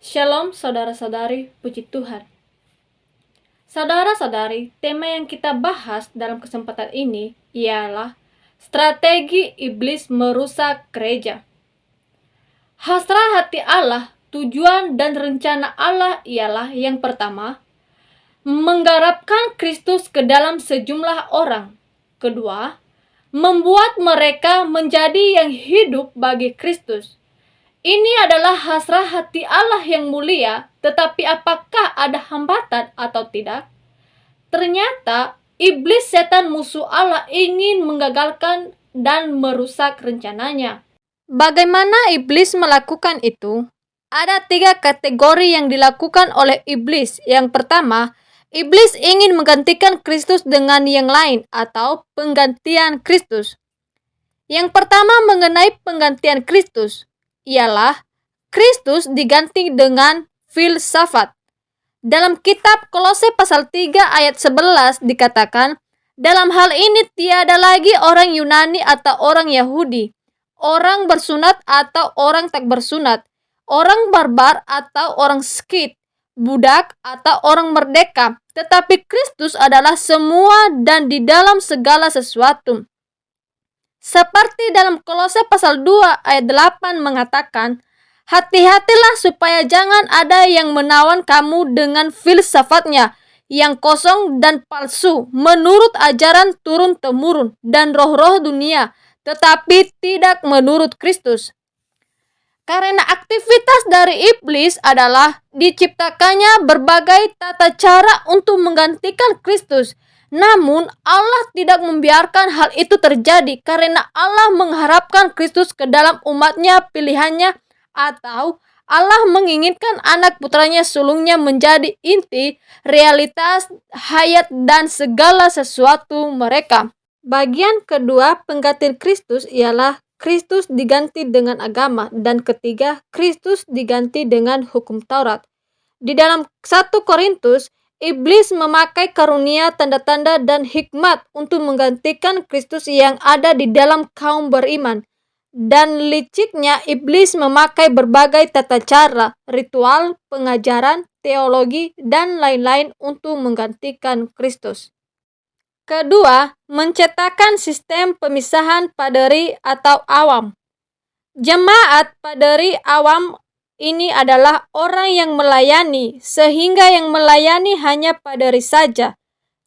Shalom saudara-saudari, puji Tuhan. Saudara-saudari, tema yang kita bahas dalam kesempatan ini ialah strategi iblis merusak gereja. Hasrat hati Allah, tujuan dan rencana Allah ialah yang pertama, menggarapkan Kristus ke dalam sejumlah orang. Kedua, membuat mereka menjadi yang hidup bagi Kristus. Ini adalah hasrat hati Allah yang mulia, tetapi apakah ada hambatan atau tidak? Ternyata, iblis setan musuh Allah ingin menggagalkan dan merusak rencananya. Bagaimana iblis melakukan itu? Ada 3 kategori yang dilakukan oleh iblis. Yang pertama, iblis ingin menggantikan Kristus dengan yang lain atau penggantian Kristus. Yang pertama mengenai penggantian Kristus ialah Kristus diganti dengan filsafat. Dalam kitab Kolose pasal 3 ayat 11 dikatakan, dalam hal ini tiada lagi orang Yunani atau orang Yahudi, orang bersunat atau orang tak bersunat, orang barbar atau orang Skit, budak atau orang merdeka, tetapi Kristus adalah semua dan di dalam segala sesuatu. Seperti dalam Kolose pasal 2 ayat 8 mengatakan, hati-hatilah supaya jangan ada yang menawan kamu dengan filsafatnya yang kosong dan palsu menurut ajaran turun-temurun dan roh-roh dunia, tetapi tidak menurut Kristus. Karena aktivitas dari iblis adalah diciptakannya berbagai tata cara untuk menggantikan Kristus. Namun Allah tidak membiarkan hal itu terjadi karena Allah mengharapkan Kristus ke dalam umatnya pilihannya, atau Allah menginginkan anak putranya sulungnya menjadi inti, realitas, hayat dan segala sesuatu mereka. Bagian kedua penggantian Kristus ialah Kristus diganti dengan agama, dan ketiga Kristus diganti dengan hukum Taurat. Di dalam 1 Korintus, iblis memakai karunia, tanda-tanda, dan hikmat untuk menggantikan Kristus yang ada di dalam kaum beriman. Dan liciknya iblis memakai berbagai tata cara, ritual, pengajaran, teologi, dan lain-lain untuk menggantikan Kristus. Kedua, menciptakan sistem pemisahan paderi atau awam. Jemaat paderi awam ini adalah orang yang melayani, sehingga yang melayani hanya paderi saja.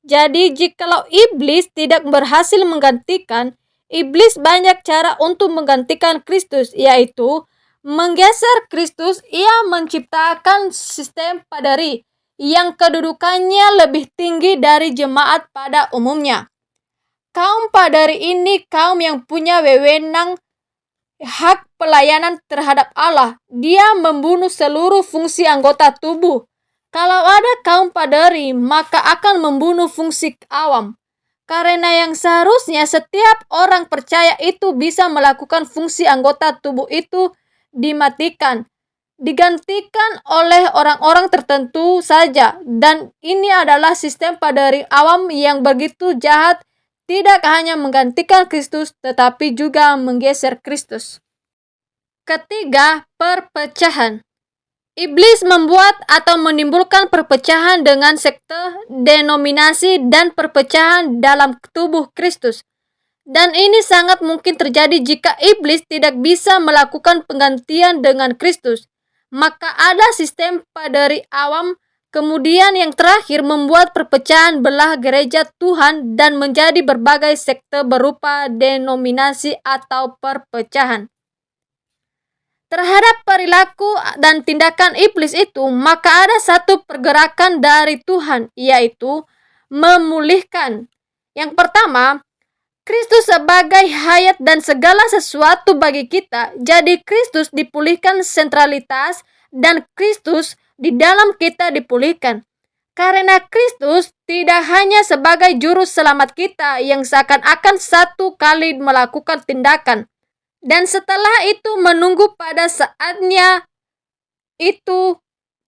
Jadi jikalau iblis tidak berhasil menggantikan, iblis banyak cara untuk menggantikan Kristus, yaitu menggeser Kristus. Ia menciptakan sistem paderi yang kedudukannya lebih tinggi dari jemaat pada umumnya. Kaum paderi ini kaum yang punya wewenang hak pelayanan terhadap Allah. Dia membunuh seluruh fungsi anggota tubuh. Kalau ada kaum paderi, maka akan membunuh fungsi awam. Karena yang seharusnya setiap orang percaya itu bisa melakukan fungsi anggota tubuh itu dimatikan, digantikan oleh orang-orang tertentu saja. Dan ini adalah sistem paderi awam yang begitu jahat, tidak hanya menggantikan Kristus, tetapi juga menggeser Kristus. Ketiga, perpecahan. Iblis membuat atau menimbulkan perpecahan dengan sekte, denominasi, dan perpecahan dalam tubuh Kristus. Dan ini sangat mungkin terjadi jika iblis tidak bisa melakukan penggantian dengan Kristus. Maka ada sistem paderi awam. Kemudian yang terakhir membuat perpecahan belah gereja Tuhan dan menjadi berbagai sekte berupa denominasi atau perpecahan. Terhadap perilaku dan tindakan iblis itu, maka ada satu pergerakan dari Tuhan, yaitu memulihkan. Yang pertama, Kristus sebagai hayat dan segala sesuatu bagi kita. Jadi Kristus dipulihkan sentralitas dan Kristus di dalam kita dipulihkan. Karena Kristus tidak hanya sebagai juru selamat kita yang seakan-akan satu kali melakukan tindakan dan setelah itu menunggu pada saatnya itu,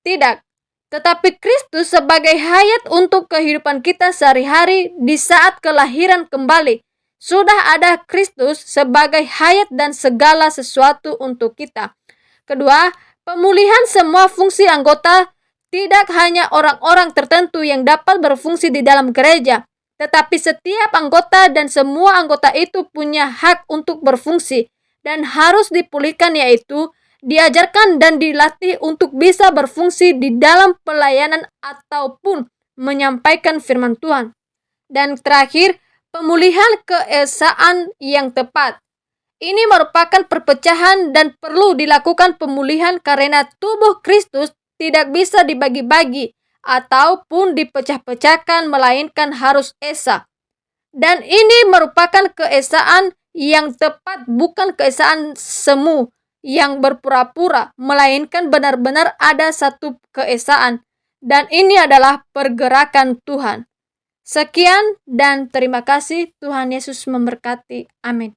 tidak. Tetapi Kristus sebagai hayat untuk kehidupan kita sehari-hari di saat kelahiran kembali. Sudah ada Kristus sebagai hayat dan segala sesuatu untuk kita. Kedua, Pemulihan semua fungsi anggota, tidak hanya orang-orang tertentu yang dapat berfungsi di dalam gereja, tetapi setiap anggota dan semua anggota itu punya hak untuk berfungsi dan harus dipulihkan, yaitu diajarkan dan dilatih untuk bisa berfungsi di dalam pelayanan ataupun menyampaikan firman Tuhan. Dan terakhir, pemulihan keesaan yang tepat. Ini merupakan perpecahan dan perlu dilakukan pemulihan karena tubuh Kristus tidak bisa dibagi-bagi ataupun dipecah-pecahkan, melainkan harus esa. Dan ini merupakan keesaan yang tepat, bukan keesaan semu yang berpura-pura, melainkan benar-benar ada satu keesaan. Dan ini adalah pergerakan Tuhan. Sekian dan terima kasih. Tuhan Yesus memberkati. Amin.